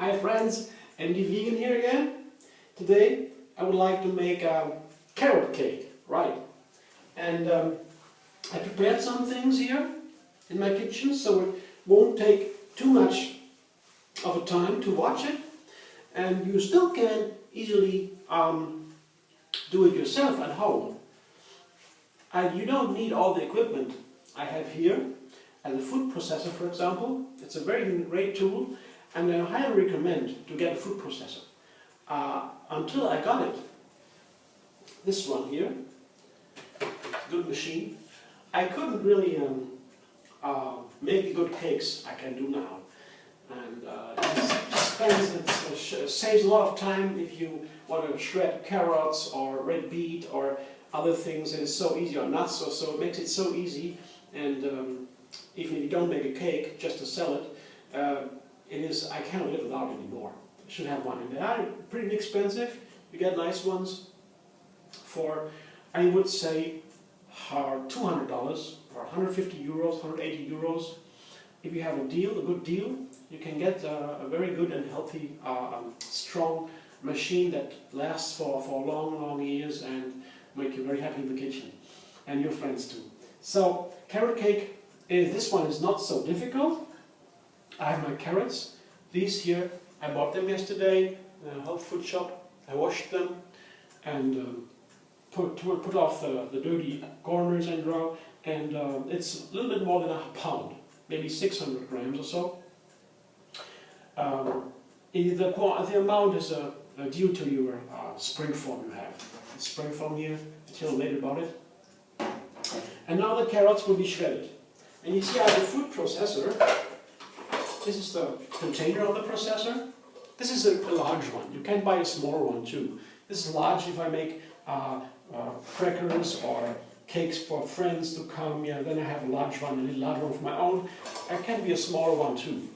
Hi friends, Andy Vegan here again. Today I would like to make a carrot cake, right? And I prepared some things here in my kitchen, so it won't take too much of a time to watch it. And you still can easily do it yourself at home. You don't need all the equipment I have here. And the food processor, for example, it's a very great tool, and I highly recommend to get a food processor. Until I got it, this one here, good machine, I couldn't really make the good cakes I can do now. And it saves a lot of time if you want to shred carrots or red beet or other things. It's so easy, or nuts, so it makes it so easy. And even if you don't make a cake, just to sell it, I cannot live without it anymore. I should have one. And they are pretty inexpensive. You get nice ones for, I would say, $200 or 150 euros, 180 euros. If you have a good deal, you can get a very good and healthy, strong machine that lasts for long, long years and make you very happy in the kitchen, and your friends too. So, carrot cake, this one is not so difficult. I have my carrots. These here, I bought them yesterday in a health food shop. I washed them and put off the dirty corners and raw. And it's a little bit more than a pound, maybe 600 grams or so. The amount is due to your spring form you have. The spring form here, I'll tell you later about it. And now the carrots will be shredded. And you see I have a food processor. This is the container of the processor. This is a large one. You can buy a smaller one too. This is large if I make crackers or cakes for friends to come. Yeah, then I have a large one, a little larger one for my own. It can be a smaller one too.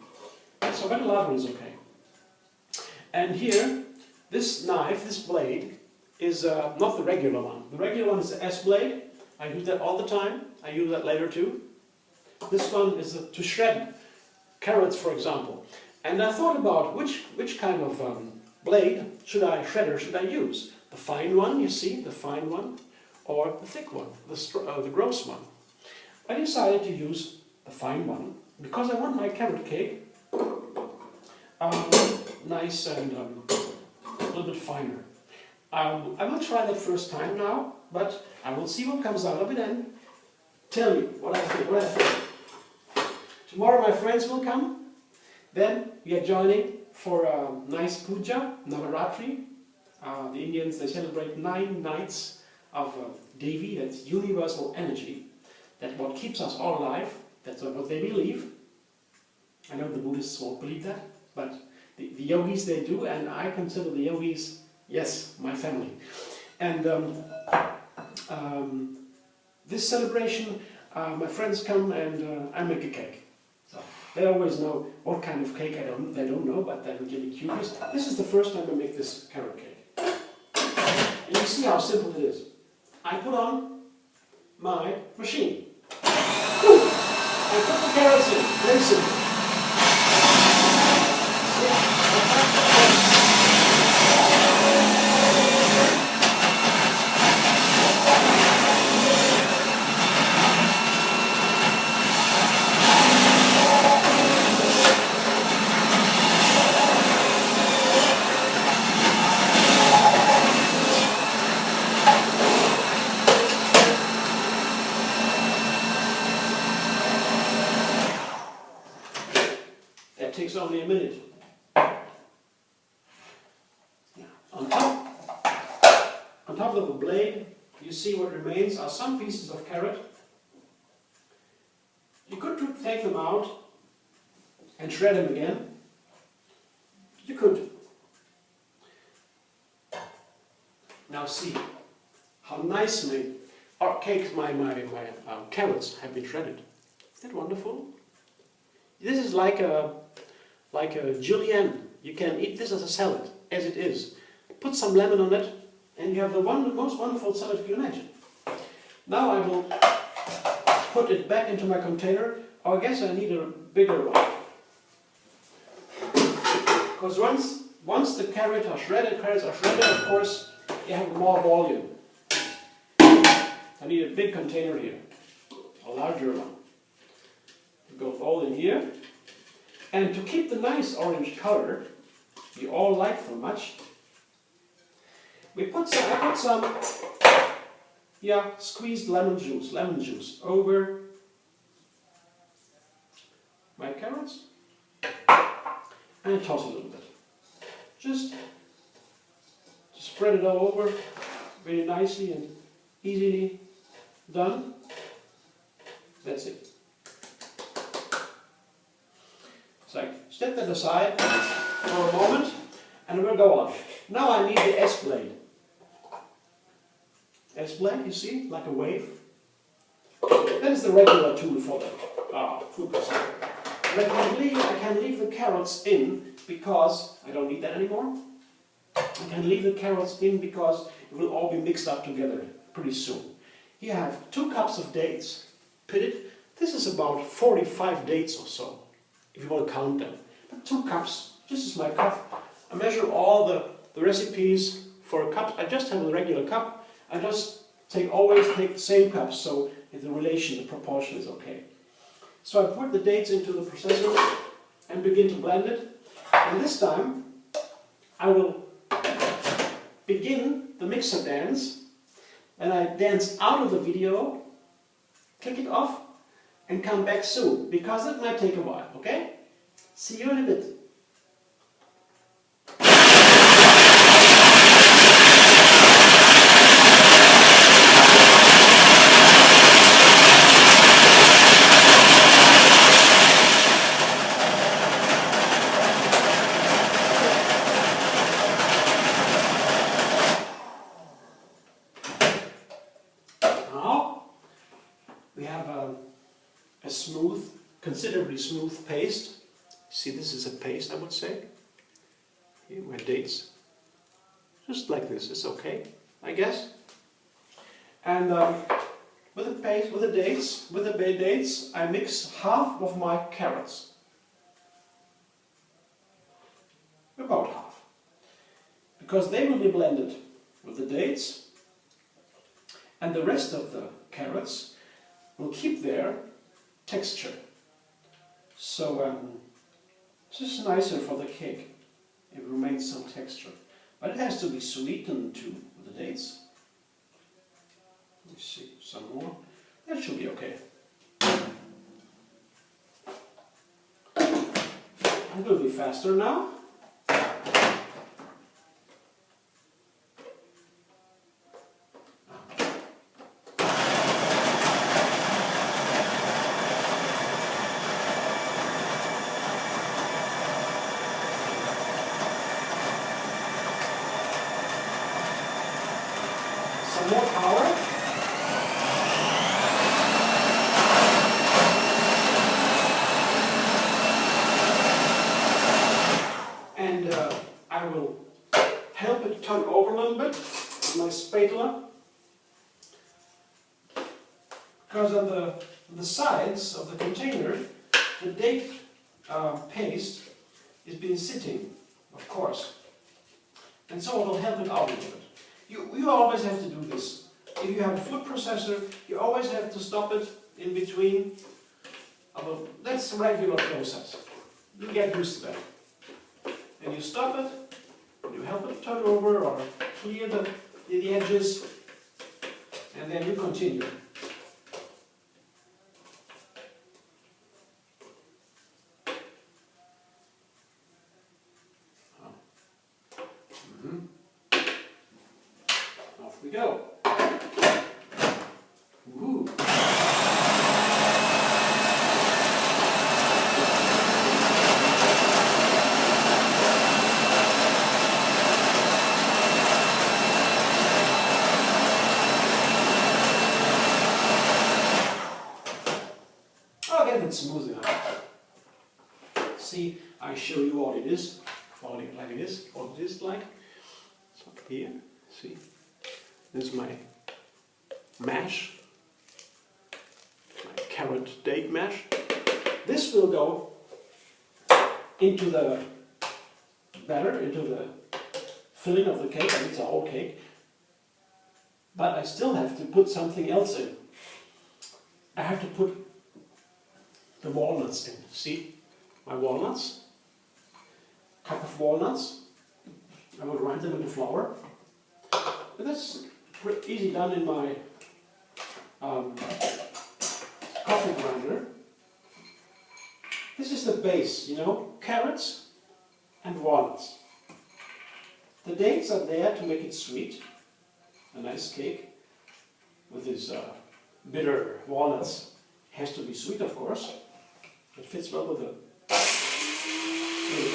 So but a large one is okay. And here, this knife, this blade, is not the regular one. The regular one is the S blade. I use that all the time. I use that later too. This one is to shred carrots, for example. And I thought about which kind of shredder should I use? The fine one, you see, the fine one, or the thick one, the gross one. I decided to use the fine one because I want my carrot cake nice and a little bit finer. I will try that first time now, but I will see what comes out of it and tell you what I think. Tomorrow my friends will come. Then we are joining for a nice puja, Navaratri. The Indians, they celebrate 9 nights of Devi, that's universal energy. That's what keeps us all alive. That's what they believe. I know the Buddhists won't believe that, but the yogis they do, and I consider the yogis, yes, my family. And this celebration, my friends come and I make a cake. So they always know what kind of cake they don't know, but they will get me curious. This is the first time I make this carrot cake. And you see how simple it is. I put on my machine. I put the carrots in, very simple. That takes only a minute. On top of the blade, you see what remains are some pieces of carrot. You could take them out and shred them again. You could. Now see how nicely our cakes, my carrots have been shredded. Isn't that wonderful? This is like a julienne. You can eat this as a salad, as it is. Put some lemon on it, and you have the most wonderful salad you can imagine. Now I will put it back into my container. Oh, I guess I need a bigger Because once the carrots are shredded, of course, you have more volume. I need a big container here, a larger one. It goes all in here. And to keep the nice orange color you all like so much, I put some squeezed lemon juice over my carrots, and toss a little bit. Just to spread it all over very nicely and easily done. That's it. So step that aside for a moment and we'll go on. Now I need the S-blade. S-blade, you see, like a wave. That is the regular tool for the food processor. But I can leave the carrots in because I don't need that anymore. I can leave the carrots in because it will all be mixed up together pretty soon. Here I have 2 cups of dates pitted. This is about 45 dates or so, if you want to count them. But 2 cups, this is my cup. I measure all the recipes for a cup. I just have a regular cup. I just always take the same cup, so the relation, the proportion is okay. So I put the dates into the processor and begin to blend it. And this time I will begin the mixer dance, and I dance out of the video, click it off, and come back soon, because it might take a while, okay? See you in a bit. We have a smooth, considerably smooth paste. See, this is a paste, I would say. Here, my dates. Just like this is okay, I guess. And with the paste, with the dates, I mix half of my carrots. About half. Because they will be blended with the dates, and the rest of the carrots will keep their texture. So this is nicer for the cake. It remains some texture. But it has to be sweetened too with the dates. Let me see, some more. That should be okay. It will be faster now. Some more power. And I will help it turn over a little bit with my spatula. Because on the sides of the container, the date paste is been sitting, of course. And so it will help it out a little bit. You always have to do this. If you have a food processor, you always have to stop it in between. That's a regular process. You get used to that. And you stop it, and you help it turn over or clear the edges, and then you continue. Off we go. Ooh. I'll get it smooth enough. See, I show you what it is, what it is like. So here, see, this is my mash, my carrot date mash. This will go into the batter into the filling of the cake, and it's a whole cake. But I still have to put something else in. I have to put the walnuts in. See, my walnuts. Cup of walnuts. I will grind them into flour. But that's pretty easy done in my coffee grinder. This is the base, you know, carrots and walnuts. The dates are there to make it sweet. A nice cake with these bitter walnuts has to be sweet, of course. It fits well with the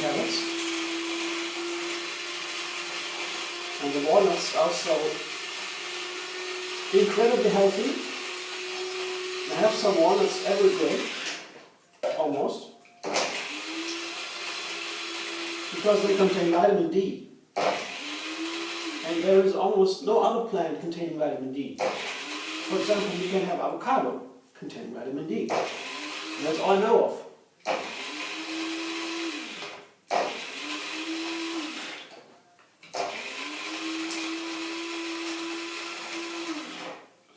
carrots. And the walnuts are also incredibly healthy. I have some walnuts every day, almost, because they contain vitamin D. And there is almost no other plant containing vitamin D. For example, you can have avocado containing vitamin D. And that's all I know of.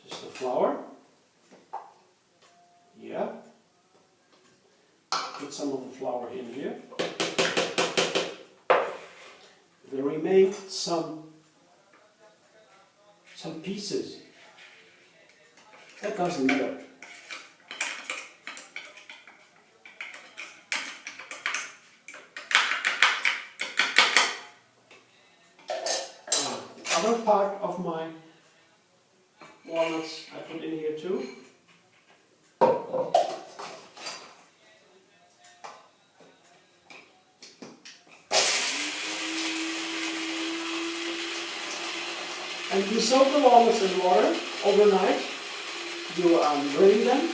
This is the flour. Yeah. Put some of the flour in here. There remain some pieces. That doesn't matter. The other part of my walnuts I put in here too. And you soak the walnuts in water overnight. You drain them.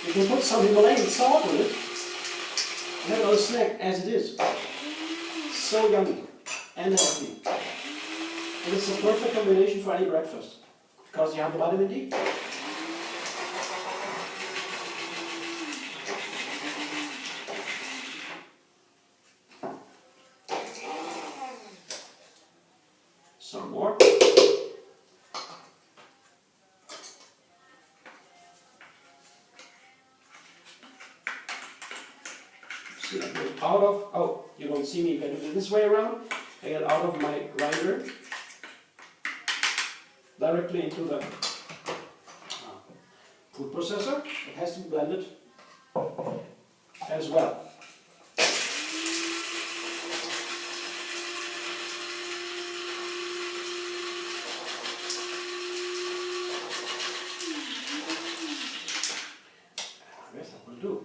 You can put some Himalayan salt in it. And have a snack as it is. So yummy and healthy. And it's a perfect combination for any breakfast. Because you have the vitamin D. Some more. See, I get out of, oh, you don't see me if I do it this way around. I get out of my grinder directly into the food processor. It has to be blended as well. Do.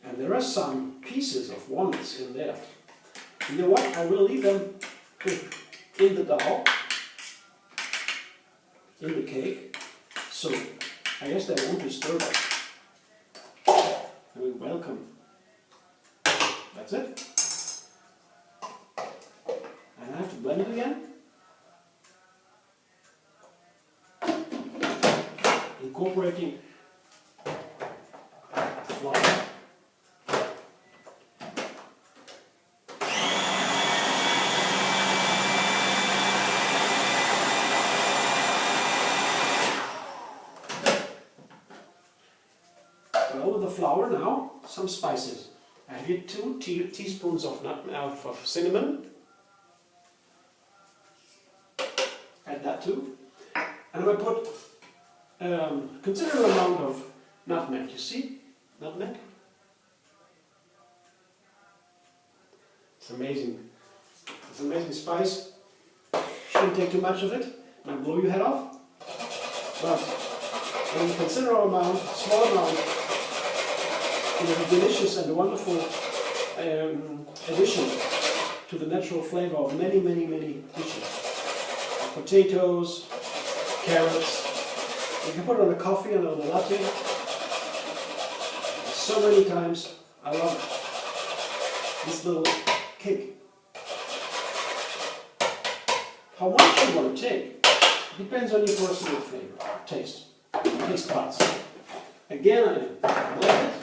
And there are some pieces of walnuts in there. You know what? I will leave them in the dough, in the cake, so I guess they won't disturb us. And we welcome. That's it. And I have to blend it again. Incorporating flour. Well, with the flour now, some spices. I have here 2 teaspoons of cinnamon. Add that too. And I'm going to put considerable amount of nutmeg, you see? Nutmeg. It's amazing. It's an amazing spice. Shouldn't take too much of it. Might blow your head off. But a considerable amount, small amount, is a delicious and wonderful addition to the natural flavor of many, many, many dishes. Potatoes, carrots. You can put it on a coffee and on a latte. So many times. I love this little cake. How much you want to take depends on your personal flavor, taste buds. Again, I blend it.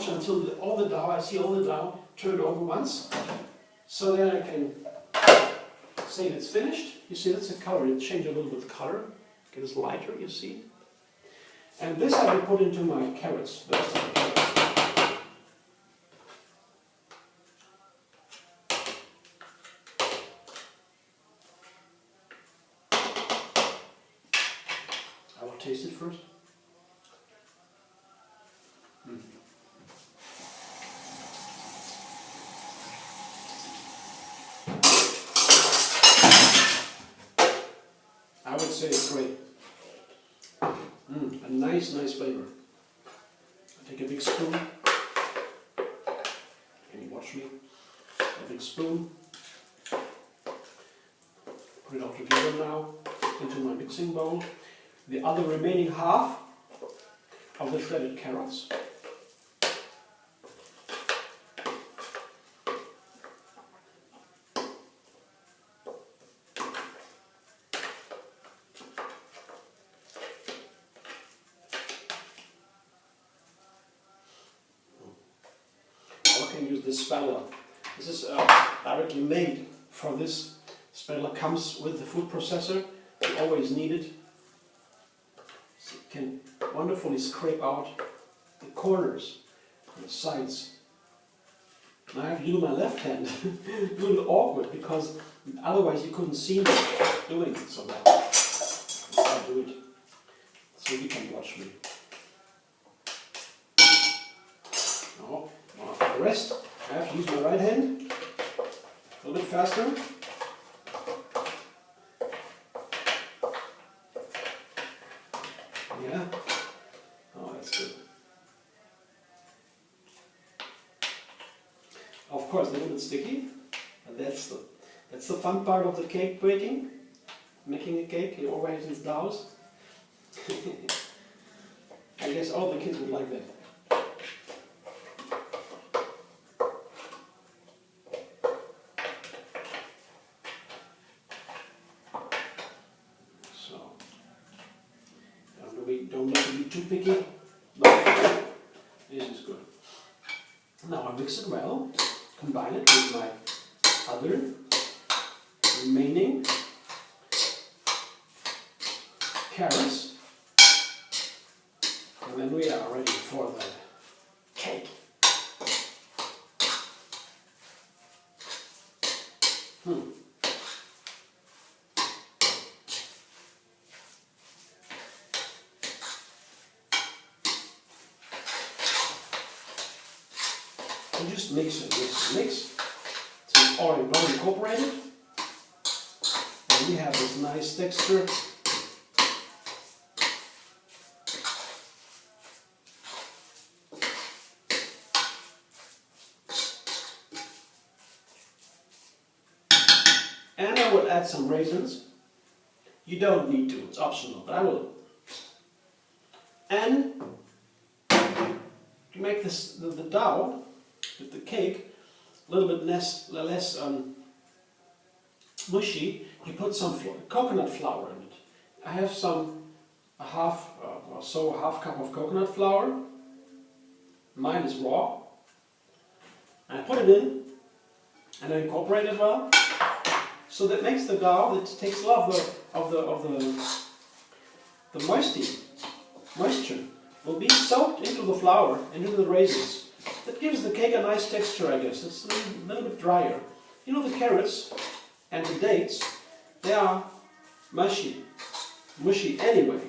watch until all the dough, I see all the dough turned over once. So then I can say it's finished. You see that's the color, it changed a little bit of color. It is lighter, you see. And this I will put into my carrots. The rest of the carrots. I will taste it first. I would say it's great. A nice flavor. I take a big spoon. Can you watch me? A big spoon. Put it all together now into my mixing bowl. The other remaining half of the shredded carrots. I can use this spatula. This is directly made for this. Spatula comes with the food processor. You always need it. So it can wonderfully scrape out the corners and the sides. Now I have to do my left hand. A little awkward because otherwise you couldn't see me doing it so well. I'll do it so you can watch me. Now, for the rest, I have to use my right hand a little bit faster. Yeah. Oh, that's good. Of course, a little bit sticky, but that's the fun part of the cake baking. Making a cake, it always is doughs. I guess all the kids would like that. So, don't need to be too picky. No, this is good. Now I mix it well, combine it with my other remaining carrots, and then we are ready for the cake. And just mix it, so it's all incorporated, and we have this nice texture. And I will add some raisins. You don't need to, it's optional, but I will. And to make this the dough with the cake a little bit less mushy, you put some coconut flour in it. I have a half cup of coconut flour. Mine is raw. And I put it in and I incorporate it well. So that makes the dough, it takes a lot of the moisture will be soaked into the flour and into the raisins. That gives the cake a nice texture, I guess. It's a little bit drier. You know, the carrots and the dates, they are mushy anyway.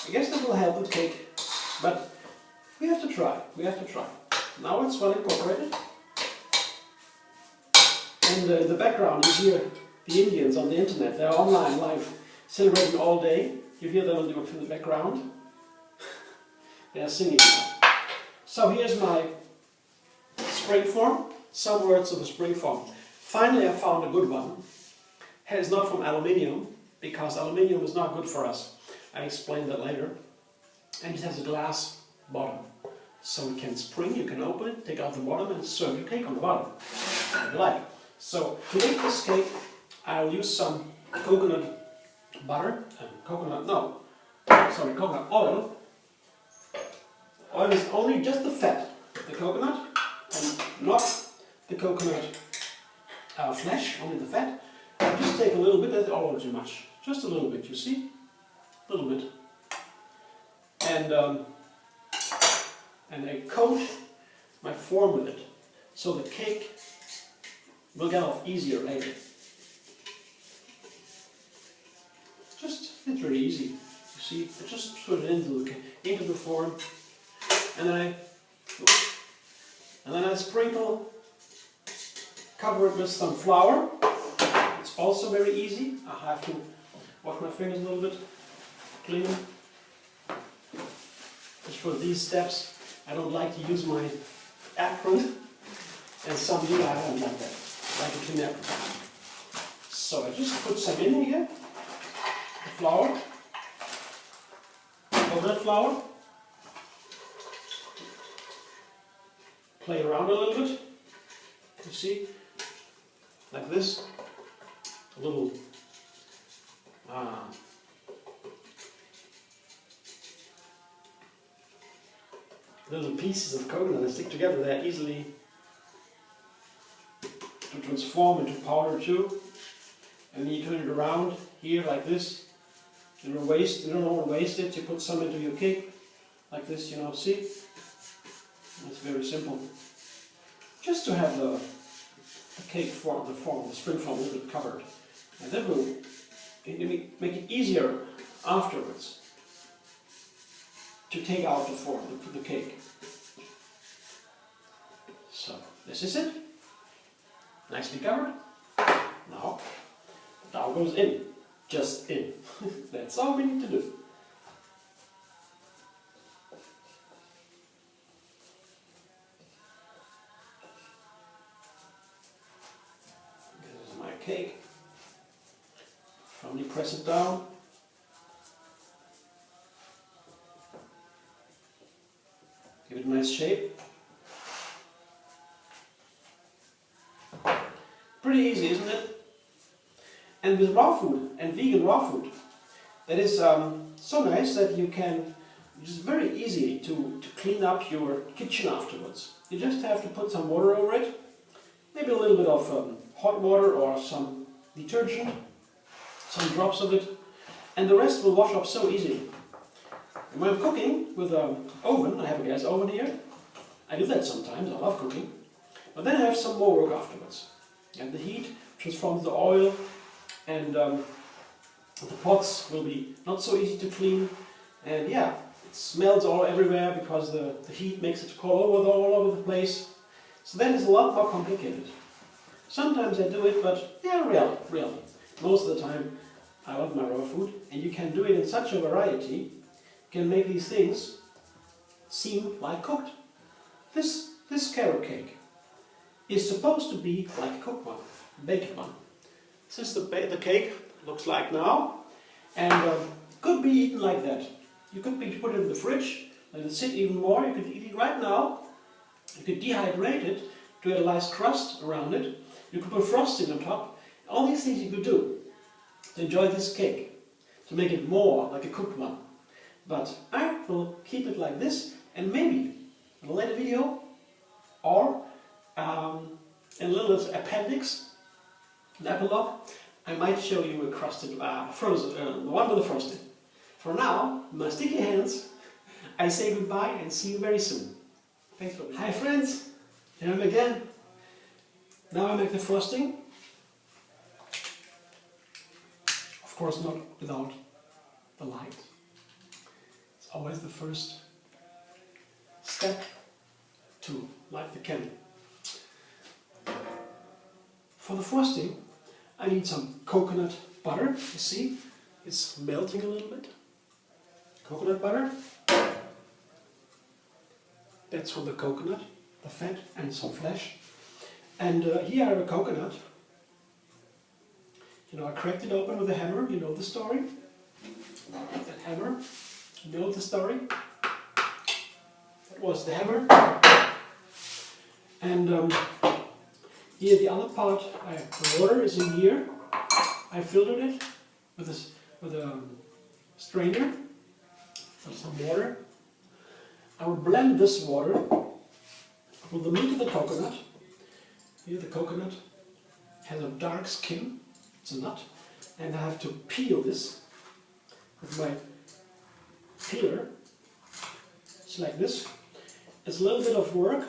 I guess that will help the cake, but we have to try. Now it's well incorporated. And in the background you hear the Indians on the internet. They're online live, celebrating all day. You hear them in the background. They are singing now. So here's my spring form. Some words of the spring form. Finally I found a good one. It's not from aluminium, because aluminium is not good for us. I explain that later. And it has a glass bottom. So it can spring, you can open it, take out the bottom and serve your cake on the bottom. If you like. So to make this cake, I'll use some coconut butter and coconut oil. Oil is only just the fat. the coconut and not the coconut flesh, only the fat. I just take a little bit, that's all too much. Just a little bit, you see? A little bit. And I coat my form with it, so the cake will get off easier later. It's very easy. You see, I just put it into the form, and then I sprinkle, cover it with some flour. It's also very easy. I have to wash my fingers a little bit, clean them. Just for these steps, I don't like to use my apron, and some do. I don't like that. I like a clean apron. So I just put some in here. The flour, coconut flour. Play around a little bit. You see, like this. A little little pieces of coconut that stick together. They're easily to transform into powder too. And then you turn it around here like this. You don't want to waste it. You put some into your cake like this. You know, see? It's very simple. Just to have the cake form, the spring form, a little bit covered, and that will make it easier afterwards to take out the form, the cake. So this is it. Nicely covered. Now the dough goes in, just in. That's all we need to do. This is my cake. Firmly press it down. Give it a nice shape. Pretty easy, isn't it? And with raw food and vegan raw food, that is so nice that you can, it's very easy to clean up your kitchen afterwards. You just have to put some water over it, maybe a little bit of hot water or some detergent, some drops of it, and the rest will wash up so easily. And when I'm cooking with an oven, I have a gas oven here, I do that sometimes, I love cooking, but then I have some more work afterwards. And the heat transforms the oil, and the pots will be not so easy to clean, and yeah, it smells all everywhere because the heat makes it all over the place. So that is a lot more complicated. Sometimes I do it, but yeah, really. Most of the time I love my raw food, and you can do it in such a variety, you can make these things seem like cooked. This carrot cake is supposed to be like a cooked one, baked one. This is the cake looks like now, and could be eaten like that. You could put it in the fridge, let it sit even more. You could eat it right now. You could dehydrate it to add a nice crust around it. You could put frosting on top. All these things you could do to enjoy this cake, to make it more like a cooked one. But I will keep it like this, and maybe in a later video, or in a little appendix, an epilogue, I might show you a crusted, the one with the frosting. For now, my sticky hands, I say goodbye and see you very soon. Thanks for being here. Hi friends, here I am again. Now I make the frosting. Of course not without the light. It's always the first step to light the candle. For the frosting, I need some coconut butter. You see, it's melting a little bit. Coconut butter. That's from the coconut, the fat and some flesh. And here I have a coconut. You know, I cracked it open with a hammer. You know the story. That hammer. You know the story. That was the hammer. And here the other part, the water is in here. I filtered it with a strainer. Some water. I will blend this water With the meat of the coconut, here the coconut has a dark skin, it's a nut, and I have to peel this with my peeler. It's like this. It's a little bit of work,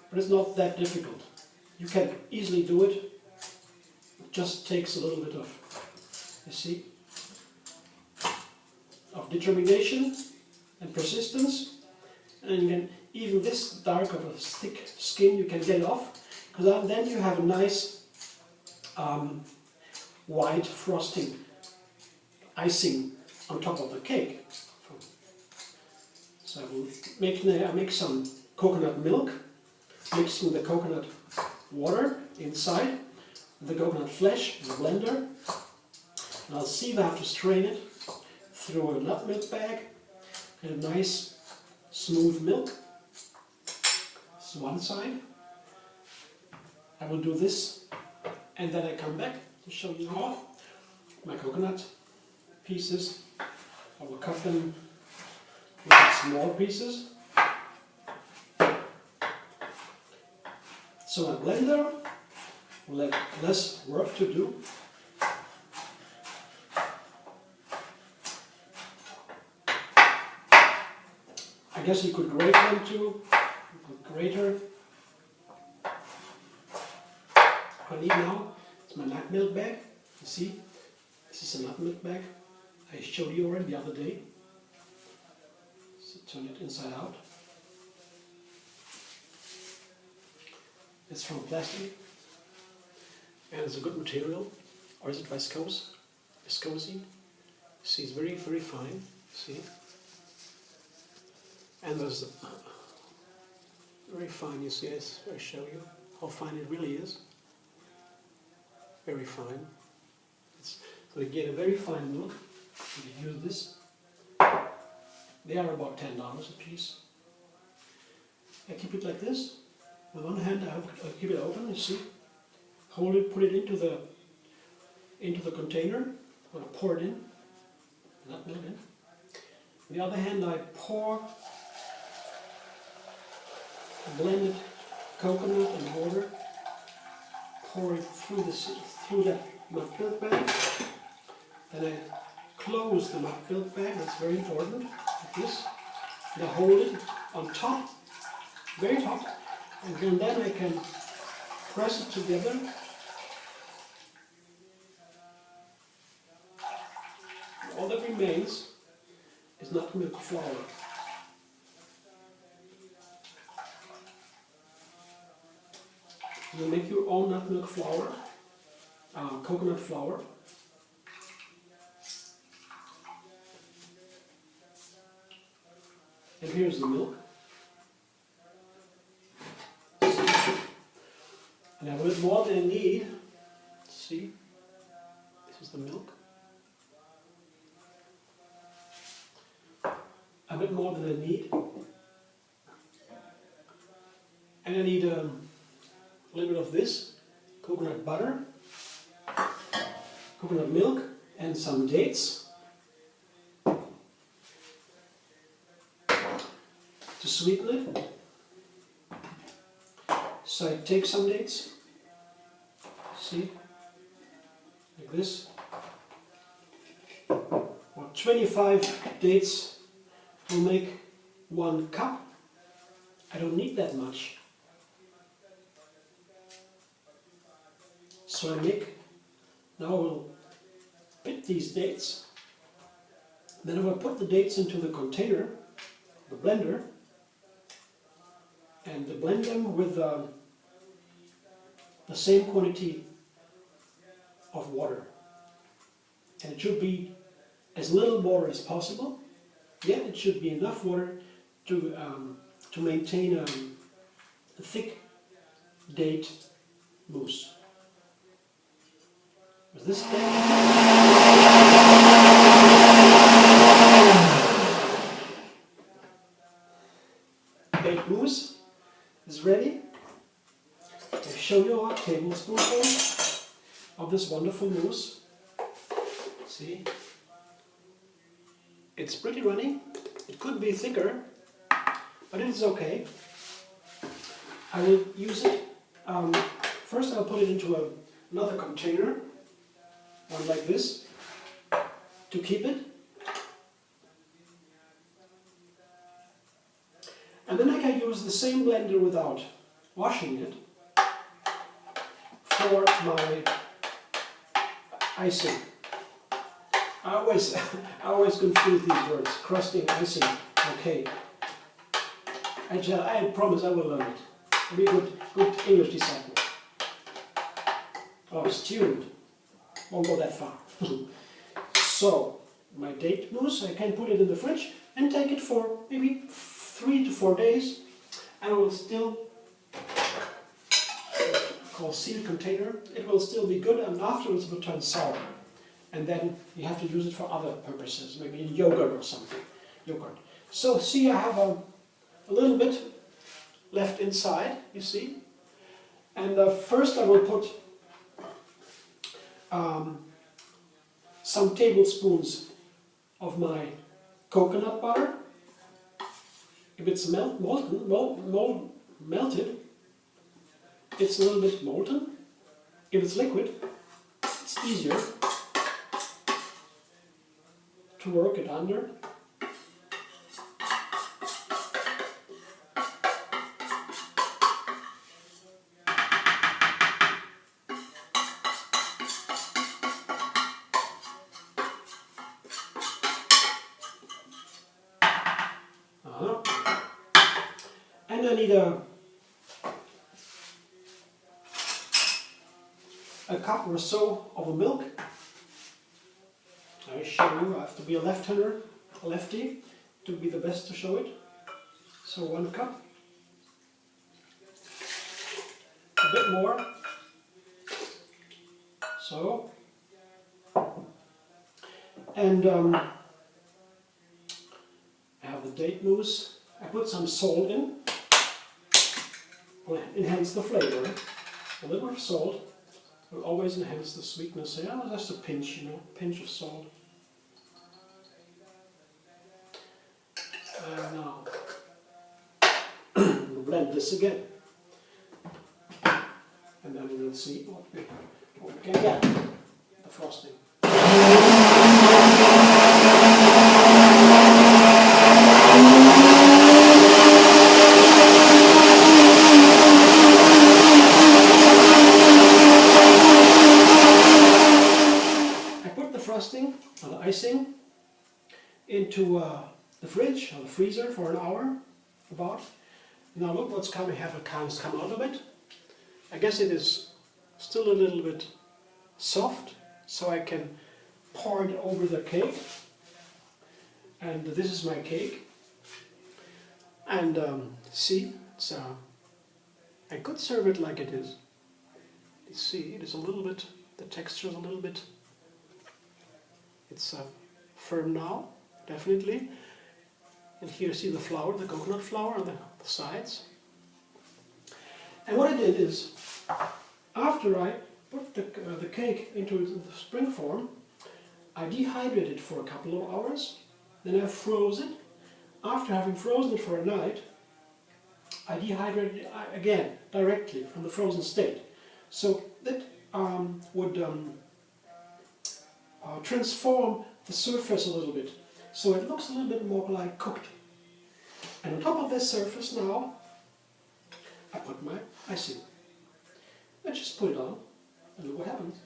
but it's not that difficult. You can easily do it. It just takes a little bit of, you see, of determination and persistence. And you can, even this dark of a thick skin, you can get it off, because then you have a nice white frosting, icing on top of the cake. So I will make some coconut milk, mixing the coconut water inside, the coconut flesh in the blender. And I'll see if I have to strain it through a nut milk bag, and a nice smooth milk. This is one side. I will do this, and then I come back to show you how my coconut pieces. I will cut them into small pieces. So a blender will have less work to do. I guess you could grate them too, with grater. What I need now is my nut milk bag. You see, this is a nut milk bag. I showed you already the other day. So turn it inside out. It's from plastic, and it's a good material. Or is it viscose? Viscosine. See, it's very, very fine. See. And there's very fine, you see, I show you how fine it really is. Very fine. So you get a very fine milk. You use this. They are about $10 a piece. I keep it like this. With one hand I keep it open, you see. Hold it, put it into the container. I'm going to pour it in. Nut milk in. With the other hand I pour blended coconut and water, pour it through that nut milk bag. Then I close the nut milk bag, that's very important, like this. And I hold it on top, very top, and then I can press it together. All that remains is nut milk flour. You make your own nut milk flour, coconut flour. And here's the milk. And I have a bit more than I need. See, this is the milk. A bit more than I need. And I need a little bit of this, coconut butter, coconut milk, and some dates to sweeten it. So I take some dates, see, like this. Well, 25 dates will make 1 cup. I don't need that much. So now I will pit these dates. Then I will put the dates into the container, the blender, and blend them with the same quantity of water. And it should be as little water as possible. Yeah, it should be enough water to maintain a thick date mousse. With this date mousse is ready. I show you a tablespoonful of this wonderful mousse. See, it's pretty runny. It could be thicker, but it is okay. I will use it. First I'll put it into another container, one like this, to keep it. And then I can use the same blender without washing it for my icing. I always confuse these words, crusting, icing, okay. I promise I will learn it. I'll be a good English disciple. Oh, student. Won't go that far. So, my date mousse, I can put it in the fridge and take it for maybe 3 to 4 days, and it will still, called sealed container, it will still be good, and afterwards it will turn sour. And then you have to use it for other purposes, maybe in yogurt or something. Yogurt. So see, I have a little bit left inside, you see. And first I will put some tablespoons of my coconut butter. If it's melted, it's a little bit molten. If it's liquid, it's easier to work it under. And I need a cup or so of milk. I show you, I have to be a left-hander, a lefty, to be the best to show it. So 1 cup. A bit more. So. And I have the date mousse. I put some salt in. Will enhance the flavor. A little of salt will always enhance the sweetness. Yeah, just a pinch, you know, pinch of salt. And now we'll blend this again, and then we'll see what we can get. The frosting. Frosting or the icing into the fridge or the freezer for an hour about. Now look what's coming, has come out of it. I guess it is still a little bit soft, so I can pour it over the cake. And this is my cake. And see, it's I could serve it like it is. You see, it is a little bit, the texture is a little bit. It's firm now, definitely. And here you see the flour, the coconut flour on the sides. And what I did is, after I put the cake into the spring form, I dehydrated it for a couple of hours. Then I froze it. After having frozen it for a night, I dehydrated it again, directly from the frozen state. So that would transform the surface a little bit, so it looks a little bit more like cooked. And on top of this surface now, I put my icing. I just put it on, and look what happens.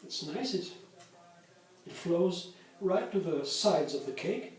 It's nice, it flows right to the sides of the cake.